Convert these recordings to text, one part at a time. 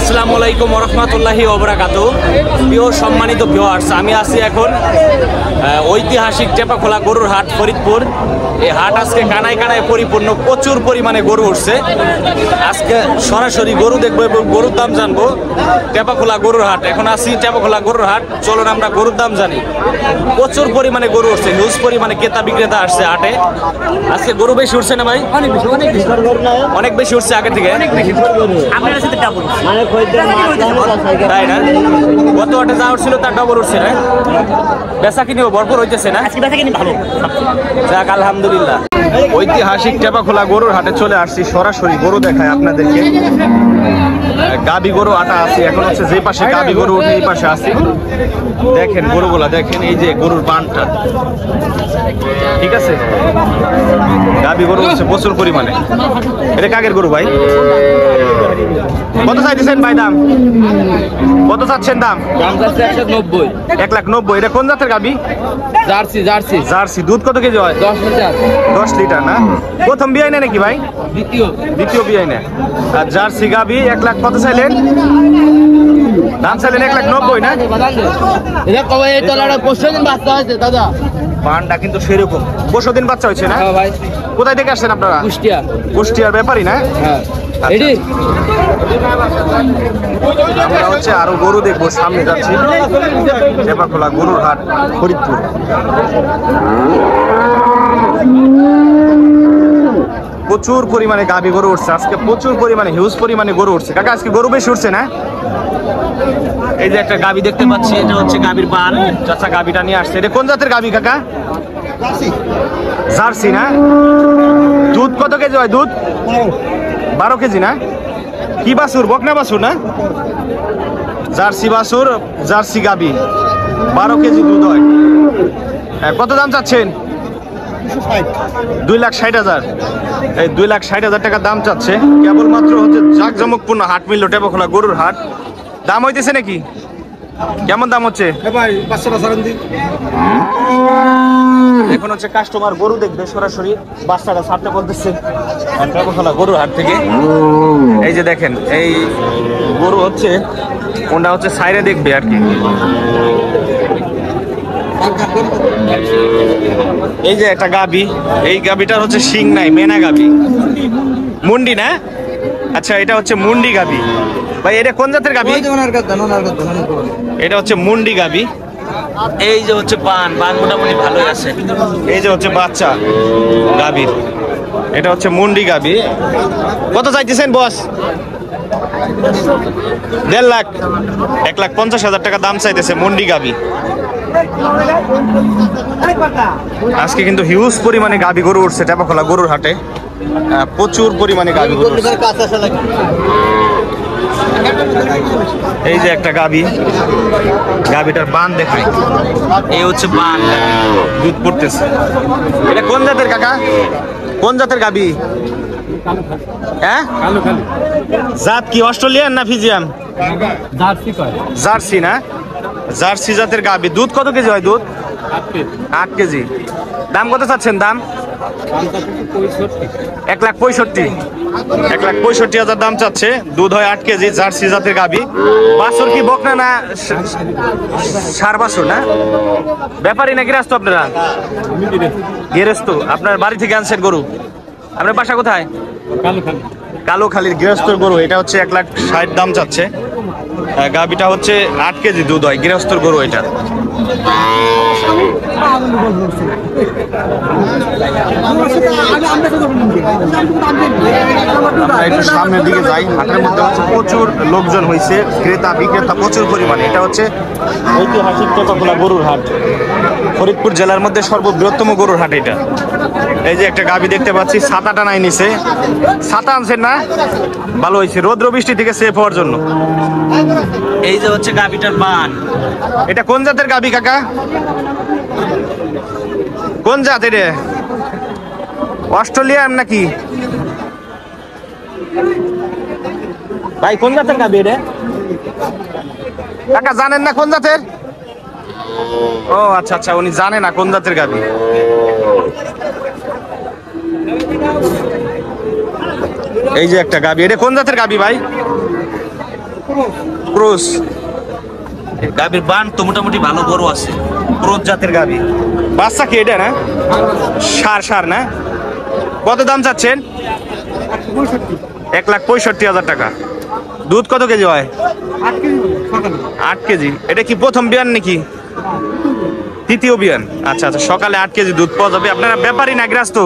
আসসালামু আলাইকুম ওয়া রাহমাতুল্লাহি ওয়া বারাকাতুহু। প্রিয় সম্মানিত ভিউয়ার্স, আমি আছি এখন ঐতিহাসিক টেপাখোলা গরুর হাট ফরিদপুর। এই হাট আজকে কানায় কানায় পরিপূর্ণ, প্রচুর পরিমাণে গরু উঠছে। আজকে সরাসরি গরু দেখবো এবং গরুর দাম জানবো। টেপাখোলা গরুর হাট, এখন আসি টেপাখোলা গরুর হাট। চলুন আমরা গরুর দাম জানি। প্রচুর পরিমাণে গরু উঠছে, হিউজ পরিমাণে ক্রেতা বিক্রেতা আসছে হাটে। আজকে গরু বেশি উঠছে না ভাই? অনেক বেশি উঠছে আগে থেকে। তাই না? গত হাটে যা উঠছিল তার ডবল উঠছে না? বেচা কিনেও ভরপুর হইতেছে না? যাক আলহামদুলিল্লাহ। ঐতিহাসিক টেপাখোলা গরুর হাটে চলে আসছি, সরাসরি গরু দেখায় আপনাদেরকে। গাবি গরু আটা আছে, এখন হচ্ছে যে পাশে গাবি গরু উঠে এই পাশে আছে। দেখেন গরুগুলা, দেখেন এই যে গরুর বানটা, ঠিক আছে? গাবি গরু হচ্ছে প্রচুর পরিমাণে। এটা কাকের গরু ভাই? কত চাইতেছেন ভাই দাম? কত চাচ্ছেন দাম? দাম যাচ্ছে 190। 1,90,000। এটা কোন জাতের গাবি? Jersey jersey jersey. দুধ কত কেজি হয়? 10 লিটার। 10 লিটার না? প্রথম বিয়াই নেয় নাকি ভাই? দ্বিতীয় বিয়াই নেয়। আর জার্সি গাবি 1 লাখ। কত চাইলেন দাম? চাইলেন 1,90,000 না? এটা কবে এই তলাটা 25 দিন বাচ্চা হয়েছে দাদা। পানটা কিন্তু সেরকম 25 দিন বাচ্চা হয়েছে না? হ্যাঁ ভাই। কোথায় থেকে আসছেন আপনারা? কুষ্টিয়া। কুষ্টিয়ার ব্যাপারী না? হ্যাঁ। এডি আমরা হচ্ছে আরো গরু দেখবো, সামনে যাচ্ছি। টেপাখোলা গরুর হাট ফরিদপুর। প্রচুর পরিমাণে গাবি গরু উঠছে আজকে, প্রচুর পরিমাণে, হিউজ পরিমাণে গরু উঠছে। কাকা আজকে গরু বেশি উঠছে না? এই যে একটা গাবি দেখতে পাচ্ছি, এটা হচ্ছে গাবির পান। চাচা গাবিটা নিয়ে আসছে। এটা কোন জাতের গাবি কাকা? জার্সি না? দুধ কত কেজি হয়? দুধ 12 কেজি না? কি বাছুর? বকনা বাছুর না? জার্সি বাছুর, জার্সি গাবি, 12 কেজি দুধ হয়। কত দাম চাচ্ছেন? 2,60,000। এই 2,60,000 টাকা দাম চাচ্ছে। কেবলমাত্র হচ্ছে জাঁকজমকপূর্ণ হাট মিলল টেপাখোলা গরুর হাট। দাম হইতেছে নাকি? কেমন দাম হচ্ছে? এখন হচ্ছে কাস্টমার গরু দেখবে, সরাসরি বাচ্চাটা ছাড়তে বলতেছে টেপাখোলা গরুর হাট থেকে। এই যে দেখেন, এই গরু হচ্ছে কোনটা হচ্ছে সাইরে দেখবে আর কি। এই যে একটা গাবি, এই গাবিটার হচ্ছে শিং নাই, মেনা গাবি, মুন্ডি না? আচ্ছা, এটা হচ্ছে মুন্ডি গাবি। ভাই এটা কোন জাতের গাবি? এটা হচ্ছে মুন্ডি গাবি। এই যে হচ্ছে পান মোটামুটি ভালোই আছে। এই যে হচ্ছে বাচ্চা গাবির, এটা হচ্ছে মুন্ডি গাবি। কত চাইতেছেন বস? 1.5 লাখ। 1,50,000 টাকা দাম চাইতেছে মুন্ডি গাবি। আজকে কিন্তু হিউজ পরিমাণে গাবি গরু উঠছে টেপাখোলা গরুর হাটে। প্রচুর পরিমাণে গাবি গরু উঠছে। এই যে একটা গাবি, গাবিটার বান দেখাই। এই হচ্ছে বান, দুধ পড়তেছে। এটা কোন জাতের কাকা? কোন জাতের গাবি? হ্যাঁ, জাত কি অস্ট্রেলিয়ান না ফিজিয়ান? জার্সি না? জার্সি জাতের গাবি। দুধ কত কেজি হয়? দুধ 8 কেজি। দাম কত চাচ্ছেন? দাম 1,65,000। 1,65,000 দাম চাচ্ছে। দুধ হয় 8 কেজি। জার্সি জাতের গাবি। বাছুর কি বকনা না ষাঁড় বাছুর না? ব্যাপারী না গৃহস্থ আপনারা? গৃহস্থ। আপনার বাড়ি থেকে আনছেন গরু? আপনার বাসা কোথায়? কালোখালীর গৃহস্থর গরু। এটা হচ্ছে 1,60,000 দাম চাচ্ছে। গাবিটা হচ্ছে 8 কেজি দুধ হয়, গৃহস্থর গরু এটা। একটু সামনের দিকে যাই। হাটের মধ্যে হচ্ছে প্রচুর লোকজন হয়েছে, ক্রেতা বিক্রেতা প্রচুর পরিমাণে। এটা হচ্ছে ঐতিহাসিক টেপাখোলা গরুর হাট, ফরিদপুর জেলার মধ্যে সর্ববৃহত্তম গরুর হাট এটা। এই যে একটা গাবি দেখতে পাচ্ছি, ছাতাটা নাই নিচে। ছাতা আনছেন না? ভালো হয়েছে, রৌদ্র বৃষ্টি থেকে সেফ হওয়ার জন্য। এই যে হচ্ছে গাবিটার বান। এটা কোন জাতের গাবি কাকা? কোন জাত এটা? অস্ট্রেলিয়ান নাকি ভাই? কোন জাতের গাবি এটা কাকা? জানেন না কোন জাতের? ও আচ্ছা আচ্ছা, উনি জানে না কোন জাতের গাবি। এই যে একটা গাবি, এটা কোন জাতের গাবি ভাই? ক্রস। গাবির বান তো মোটামুটি ভালো বড় আছে, ক্রস জাতের গাবি। বাচ্চা কি এটা না? সার না? কত দাম চাচ্ছেন? 1,65,000 টাকা। দুধ কত কেজি হয়? 8 কেজি। এটা কি প্রথম বিয়ান নাকি তৃতীয় বিয়ান? আচ্ছা আচ্ছা, সকালে 8 কেজি দুধ পাওয়া যাবে। আপনারা ব্যাপারী না গৃহস্থ?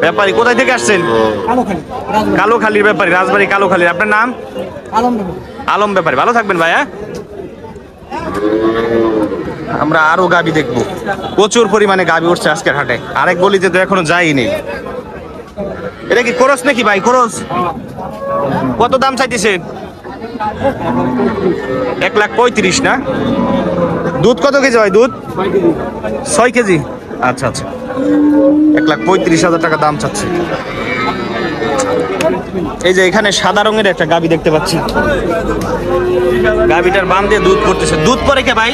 ব্যাপারী। কোথায় থেকে আসছেন? কালোখালীর ব্যাপারী, রাজবাড়ী কালোখালীর। আপনার নাম? আলম ব্যাপারী। ভালো থাকবেন ভাই। হ্যাঁ, আমরা আরো গাবি দেখবো। প্রচুর পরিমাণে গাবি উঠছে আজকের হাটে। আরেক গলিতে তো এখনো যাইনি। এটা কি খরচ নাকি ভাই? খরচ কত দাম চাইতেছেন? 1,35,000 না? দুধ কত কেজি হয়? দুধ 6 কেজি। আচ্ছা আচ্ছা, 1,35,000 টাকা দাম চাচ্ছে। এই যে এখানে সাদা রঙের একটা গাবি দেখতে পাচ্ছি। গাবিটার বাম দিয়ে দুধ পড়তেছে। দুধ পরে কে ভাই?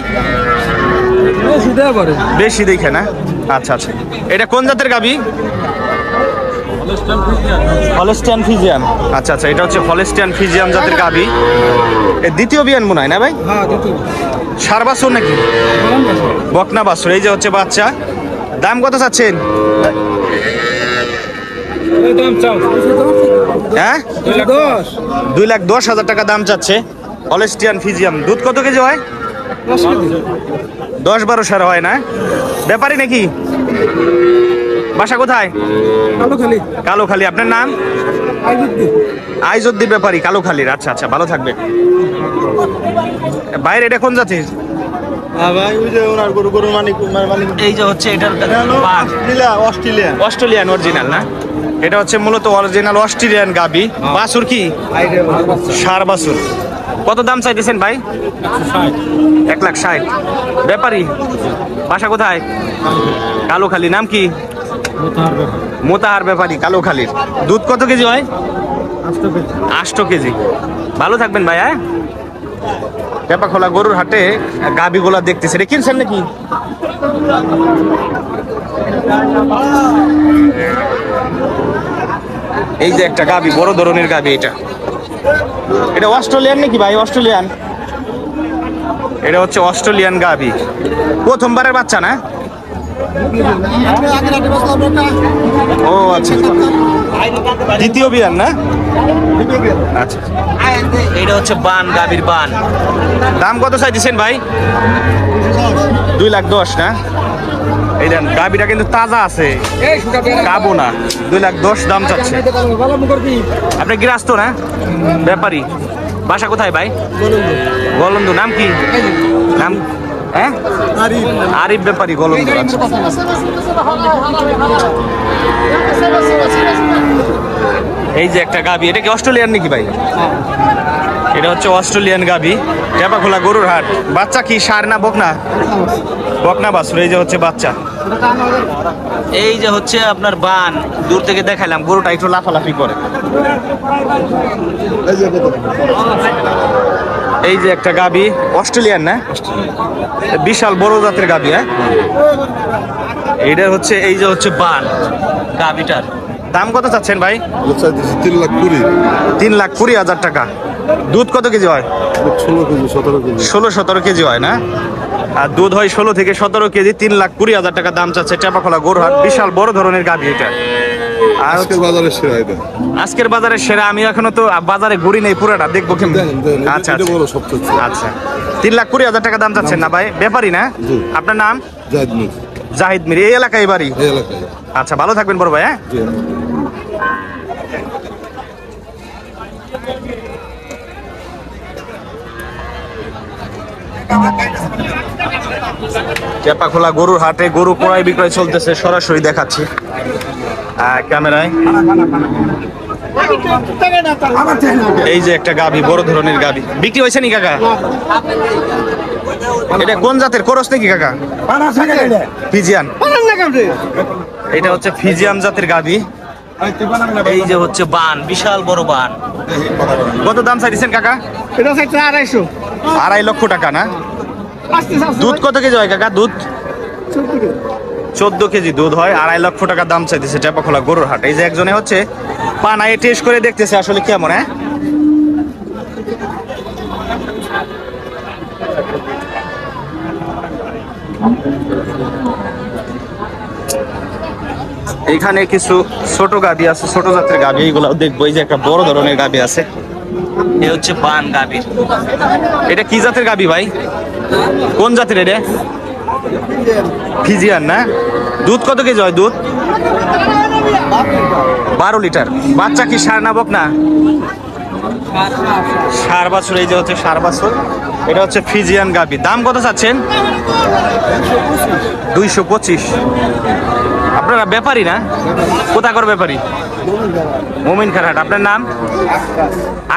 বেশি দেখে না? আচ্ছা আচ্ছা, এটা কোন জাতের গাবি? Holstein Friesian. আচ্ছা আচ্ছা, এটা হচ্ছে হলস্টাইন ফ্রিজিয়ান জাতের গাবি। এর দ্বিতীয় বিয়ান মনে হয় না ভাই? সার বাছুর নাকি? বকনা বাছুর। এই যে হচ্ছে বাচ্চা। দাম কত চাচ্ছেন? হ্যাঁ, 2,10,000 টাকা দাম চাচ্ছে। Holstein Friesian. দুধ কত কেজি হয়? 10-12 সার হয় না? ব্যাপারী নাকি? বাসা কোথায়? কালোখালী। আপনার নাম? আইজুদ্দিন ব্যাপারী, কালোখালীর। আচ্ছা আচ্ছা, ভালো থাকবে। বাইরে এটা কোন জাতির? এই যে হচ্ছে এটা অস্ট্রেলিয়ান অরিজিনাল না? এটা হচ্ছে মূলত অরিজিনাল অস্ট্রেলিয়ান গাবি। বাছুর কি? সার বাছুর। কত দাম চাইতেছেন ভাই? 1,60,000। ব্যাপারী? বাসা কোথায়? কালোখালী। নাম কি? মোতাহার ব্যাপারী, কালোখালীর। দুধ কত কেজি হয়? 8 কেজি। ভালো থাকবেন ভাই। হ্যাঁ, টেপাখোলা গরুর হাটে গাবিগুলা দেখতেছে। এটা কিনছেন নাকি? এই যে একটা গাবি, বড় ধরনের গাবি। এটা অস্ট্রেলিয়ান নাকি ভাই? অস্ট্রেলিয়ান। এটা হচ্ছে অস্ট্রেলিয়ান গাবি। প্রথমবারের বাচ্চা না? ও আচ্ছা, দ্বিতীয় বিয়ান না? আচ্ছা, এটা হচ্ছে বান, গাবির বান। দাম কত চাইতেছেন ভাই? 2,10,000 না? এই দেন গাবিটা কিন্তু তাজা আছে, কাবো না। 2,10,000 দাম চাচ্ছে। আপনি গৃহস্থ না? ব্যাপারী। বাসা কোথায় ভাই? গোলন্দ। নাম কি? নাম? হ্যাঁ, আরিফ ব্যাপারী, গোলন্দ। এই যে একটা গাবি। এটা কি অস্ট্রেলিয়ান নাকি ভাই? এটা হচ্ছে অস্ট্রেলিয়ান গাবি। টেপাখোলা গরুর হাট। বাচ্চা কি সার না বকনা? বকনা বাছুর। এই যে হচ্ছে বাচ্চা। এই যে হচ্ছে আপনার বান। দূর থেকে দেখাইলাম, গরুটা একটু লাফালাফি করে। এই যে একটা গাবি, অস্ট্রেলিয়ান না? বিশাল বড় জাতের গাবি। হ্যাঁ, এইটা হচ্ছে, এই যে হচ্ছে বান গাবিটার। দাম কত চাচ্ছেন ভাই? 3,20,000 টাকা। দুধ কত কেজি হয়? 16-17 কেজি হয় না? আর দুধ হয় 16 থেকে 17 কেজি। 3,20,000 টাকা দাম চাচ্ছে টেপাখোলা গরুর হাট। বিশাল বড় ধরনের গাবি এটা। আজকের বাজারের সেরা। আমি এখনো তো বাজারে ঘুরি নেই, পুরাটা দেখবো কেমন। আচ্ছা আচ্ছা, 3,20,000 টাকা দাম চাচ্ছেন না ভাই? ব্যাপারী না? আপনার নাম? জাহিদ মির। এই এলাকায় বাড়ি? আচ্ছা, ভালো থাকবেন বড় ভাই। হ্যাঁ, টেপাখোলা গরুর হাটে গরু ক্রয় বিক্রয় চলতেছে, সরাসরি দেখাচ্ছি ক্যামেরায়। এই যে একটা গাভী, বড় ধরনের গাভী বিক্রি হয়েছে নি কাকা? এটা কোন জাতের? করস নাকি কাকা? ফিজিয়ান। এটা হচ্ছে ফিজিয়ান জাতের গাভী। এই যে হচ্ছে বান, বিশাল বড় বান। কত দাম চাইছেন কাকা? এটা চাইছে 250। 2.5 লক্ষ টাকা না? দুধ কত কেজি হয় কাকা? দুধ 14 কেজি দুধ হয়। 2.5 লক্ষ টাকা দাম চাইতেছে টেপাখোলা গরুর হাট। এই যে একজনে হচ্ছে পানায় টেস্ট করে দেখতেছে আসলে কেমন। হ্যাঁ, এইখানে কিছু ছোট গাভী আছে, ছোট জাতের গাভী, এইগুলো দেখবো। এই যে একটা বড় ধরনের গাভী আছে, এ হচ্ছে বান গাভী। এটা কি জাতের গাভী ভাই? কোন জাতের এটা? ফিজিয়ান না? দুধ কত কেজি হয়? দুধ 12 লিটার। বাচ্চা কি ষাঁড় না বকনা? ষাঁড় বাছুর। এই যে হচ্ছে ষাঁড় বাছুর, এটা হচ্ছে ফিজিয়ান গাভী। দাম কত চাচ্ছেন? 225। আপনারা ব্যাপারী না? কোথাকার ব্যাপারী? মোমিন খারহাট। আপনার নাম?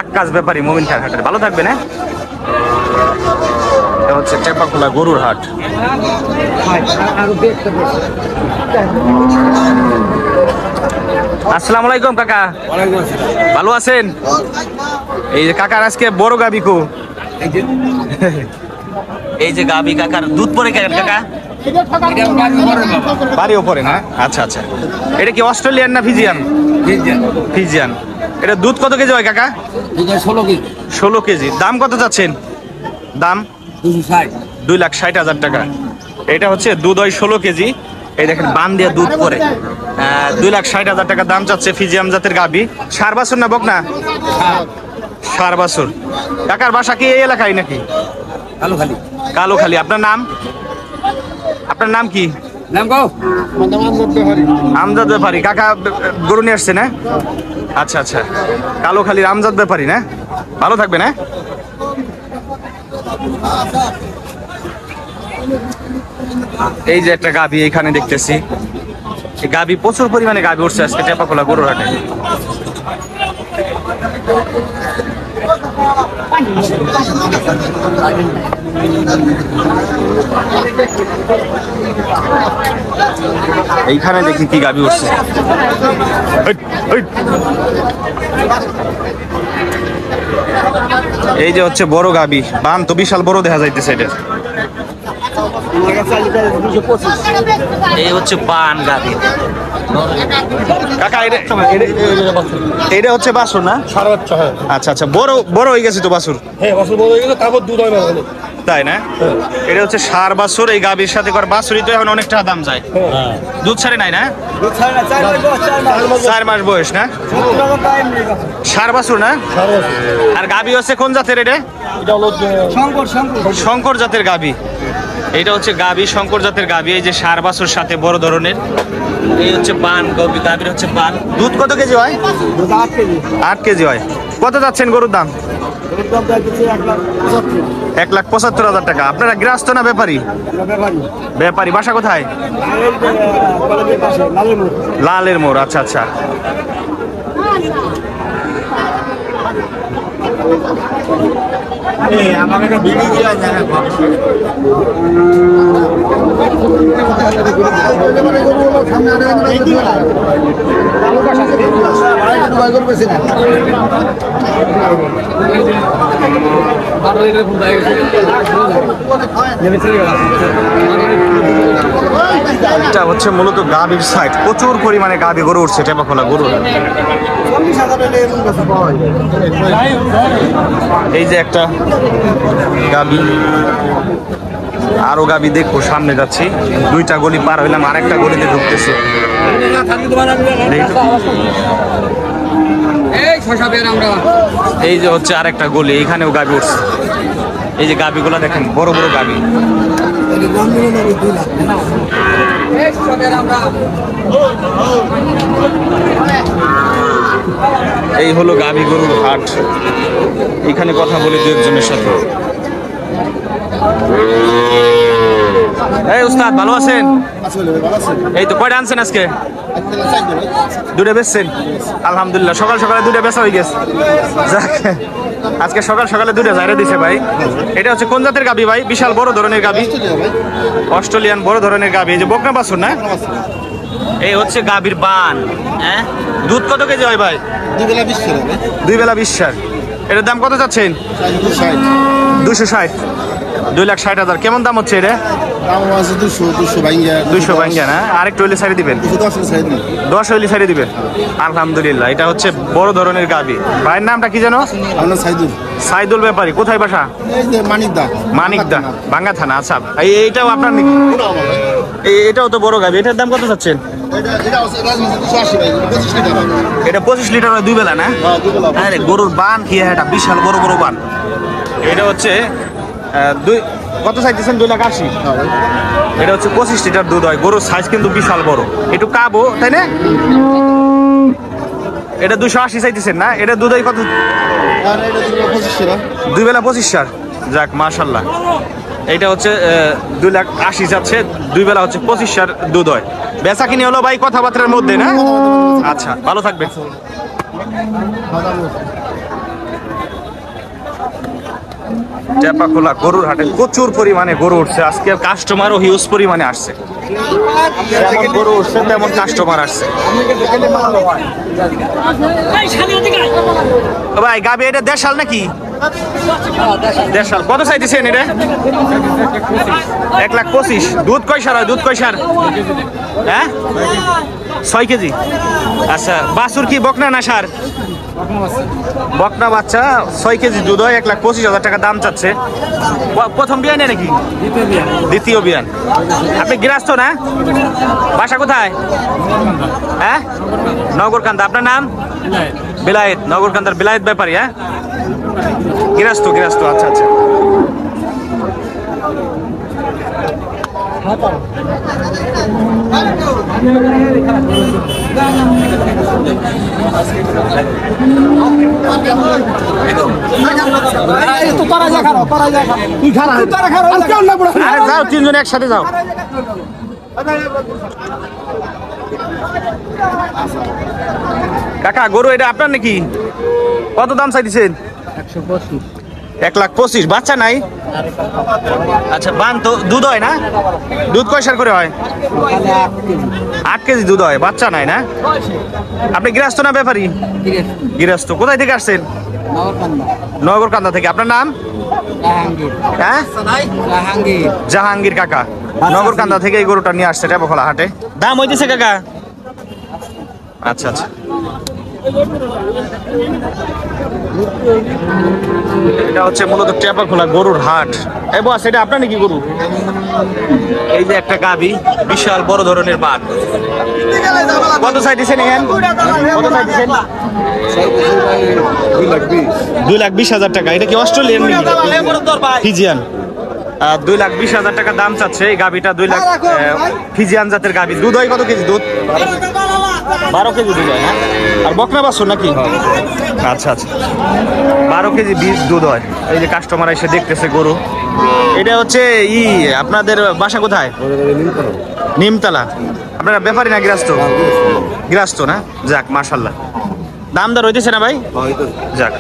আক্কাস ব্যাপারী, মোমিন খারহাটের। ভালো থাকবেন। হ্যাঁ, এটা হচ্ছে টেপাখোলা গরুর হাট। আসসালামু আলাইকুম কাকা। ভালো আছেন? এই যে কাকার আজকে বড় গাবি কো, এই যে গাবি কাকার দুধ পরে কেন কাকা? বাড়িও পরে না? আচ্ছা আচ্ছা। এটা কি অস্ট্রেলিয়ান না ফিজিয়ান? ফিজিয়ান। এটা দুধ কত কেজি হয় কাকা? 16 কেজি। দাম কত চাচ্ছেন? দাম 2,60,000 টাকা। এটা হচ্ছে দুধ হয় 16 কেজি। এই দেখেন বান দিয়ে দুধ পরে, 2,60,000 টাকা দাম চাচ্ছে। ফিজিয়াম জাতের গাভী। ষাঁড় বাছুর না বকনা? ষাঁড় বাছুর। কাকার বাসা কি এই এলাকায় নাকি? কালোখালী। আপনার নাম? আপনার নাম কি? আমজাদ ব্যাপারী। কাকা গরু নিয়ে আসছে না? আচ্ছা আচ্ছা। কালোখালীর আমজাদ ব্যাপারী না? ভালো থাকবেন। হ্যাঁ, এই যে একটা গাভী এখানে দেখতেছি, গাভী প্রচুর পরিমাণে গাভী উঠছে আজকে টেপাখোলা গরুর হাটে। এইখানে দেখি কি গাভী উঠছে। এই যে হচ্ছে বড় গাভী, বান তো বিশাল বড় দেখা যাইতেছে। এটা এই হচ্ছে বান গাভী কাকা। এটা হচ্ছে বাছুর না? আচ্ছা আচ্ছা। বড় হয়ে গেছে তো বাছুর? হ্যাঁ, বাছুর বড় হয়ে গেছে, তারপর দুধ হয় না। তাই না? এটা হচ্ছে ষাঁড় বাছুর। এই গাভীর সাথে কর বাছুরই তো এখন অনেক টাকা দাম যায়। দুধ ছাড়ে নাই না? 4 মাস বয়স না? ষাঁড় বাছুর না? আর গাভী হচ্ছে কোন জাতের? এটা শঙ্কর জাতের গাভী। এটা হচ্ছে গাভী, শঙ্কর জাতের গাভী। এই যে ষাঁড় বাছুর সাথে বড় ধরনের। এই হচ্ছে বান গাভীর হচ্ছে বান। দুধ কত কেজি হয়? 8 কেজি হয়। কত যাচ্ছেন গরুর দাম? 1,75,000 টাকা। আপনারা গৃহস্থ না ব্যাপারী? ব্যাপারী। বাসা কোথায়? লালের মোড়। আচ্ছা আচ্ছা। এটা হচ্ছে মূলত গাভীর সাইড। প্রচুর পরিমাণে গাভী গরু উঠছে টেপাখোলা গরু। এই যে একটা গাভী, আরো গাভী দেখবো। সামনে যাচ্ছি, 2টা গলি পার হইলাম, আরেকটা গলিতে ঢুকতেছে। এই যে হচ্ছে আরেকটা গলি, এইখানেও গাভী উঠছে। এই যে গাভীগুলা দেখেন, বড় বড় গাভী। এই হলো গাভী গরুর হাট। এখানে কথা বলি দু একজনের সাথে। এই উস্তাদ, ভালো আছেন? এই তো কয়টা আনছেন আজকে? 2টা বেচছেন? আলহামদুলিল্লাহ। সকাল সকালে 2টা বেচা হয়ে গেছে। আজকে সকাল সকালে 2টা জায়গা দিছে ভাই। এটা হচ্ছে কোন জাতের গাভী ভাই? বিশাল বড় ধরনের গাভী, অস্ট্রেলিয়ান বড় ধরনের গাভী। এই যে বকনা বাছুর না? এই হচ্ছে গাভীর বান। হ্যাঁ, দুধ কত কেজি হয় ভাই? 2 বেলা 20 সার। এটার দাম কত চাচ্ছেন? 260। 2,60,000। কেমন দাম হচ্ছে এটা? 200 ভাঙ্গা না? আরেকটু হইলে ছাড়ে দিবেন? 10 হইলে ছাড়ে দিবেন। আলহামদুলিল্লাহ। এটা হচ্ছে বড় ধরনের গাভী। ভাইয়ের নামটা কি জানো? সাইদুল ব্যাপারী। কোথায় বাসা? মানিকদা, ভাঙ্গা থানা। আচ্ছা, এইটাও আপনার? এটাও তো বড় গাভী। এটার দাম কত চাচ্ছেন? এটা 25 লিটার হয় দুই বেলা না? আরে গরুর বান কি এটা বিশাল বড় বড় বান। এটা হচ্ছে কত চাইতেছেন? 2,80,000। এটা হচ্ছে 25 লিটার দুধ হয়। গরুর সাইজ কিন্তু বিশাল বড়, একটু কাবো তাই না? এটা 280 চাইতেছেন না? এটা দুধ হয় কত? দুই বেলা 25,000। যাক মাশাল্লাহ। এইটা হচ্ছে 2,80,000 যাচ্ছে, দুই বেলা হচ্ছে 25,000 দুধ হয়। বেচা কিনে হলো ভাই কথাবার্তার মধ্যে না? আচ্ছা, ভালো থাকবেন। টেপাখোলা গরুর হাটে প্রচুর পরিমাণে গরু উঠছে আজকে, কাস্টমারও হিউজ পরিমাণে আসছে। যেমন গরু উঠছে তেমন কাস্টমার আসছে। ভাই গাবি এটা দেশাল নাকি? দেশাল। কত চাইতেছেন এটা? 1,25,000। দুধ কয় সার হয়? দুধ কয় সার? হ্যাঁ, 6 কেজি। আচ্ছা, বাছুর কি বকনা না সার? বকনা বাচ্চা, 6 কেজি দুধ হয়, 1,25,000 টাকা দাম চাচ্ছে। প্রথম বিয়ান নাকি? দ্বিতীয় বিয়ান। আপনি গৃহস্থ না? বাসা কোথায়? হ্যাঁ, নগরকান্দা। আপনার নাম? বিলায়েত। নগরকান্দার বিলায়েত ব্যাপারী। হ্যাঁ, গৃহস্থ। গৃহস্থ। আচ্ছা আচ্ছা। যাও, তিনজন একসাথে যাও। কাকা গরু এটা আপনার নাকি? কত দাম চাইতেছেন? 1,25,000। বাচ্চা নাই? আচ্ছা, বান তো দুধ হয় না? দুধ কয় সার করে হয়? 8 কেজি দুধ হয়, বাচ্চা নাই না? আপনি গৃহস্থ না ব্যাপারী? গৃহস্থ। কোথায় থেকে আসছেন? নগরকান্দা থেকে। আপনার নাম? হ্যাঁ, জাহাঙ্গীর কাকা। নগরকান্দা থেকে এই গরুটা নিয়ে আসছে টেপাখোলা হাটে। দাম হইতেছে কাকা? আচ্ছা আচ্ছা। এটা হচ্ছে মূলত টেপাখোলা গরুর হাট। এই বস, এটা আপনার নাকি গরু? এই যে একটা গাবি, বিশাল বড় ধরনের বাট। কত চাইতেছেন এখানে? কত চাইতেছেন? 2,20,000 টাকা। এটা কি অস্ট্রেলিয়ান নাকি? ফিজিয়ান। 2,20,000 টাকা দাম চাচ্ছে এই গাবিটা। 2 লাখ ফিজিয়ান জাতের গাবি। দুধ হয় কত কেজি? দুধ 12 কেজি দুধ হয়। হ্যাঁ, আর বকনা বাছুর নাকি? আচ্ছা আচ্ছা, 12 কেজি দুধ হয়। এই যে কাস্টমার এসে দেখতেছে গরু। এটা হচ্ছে আপনাদের বাসা কোথায়? নিমতলা। আপনারা ব্যাপারী না গৃহস্থ? গৃহস্থ না? যাক মাশাল্লাহ। দাম দর হইতেছে না ভাই? যাক।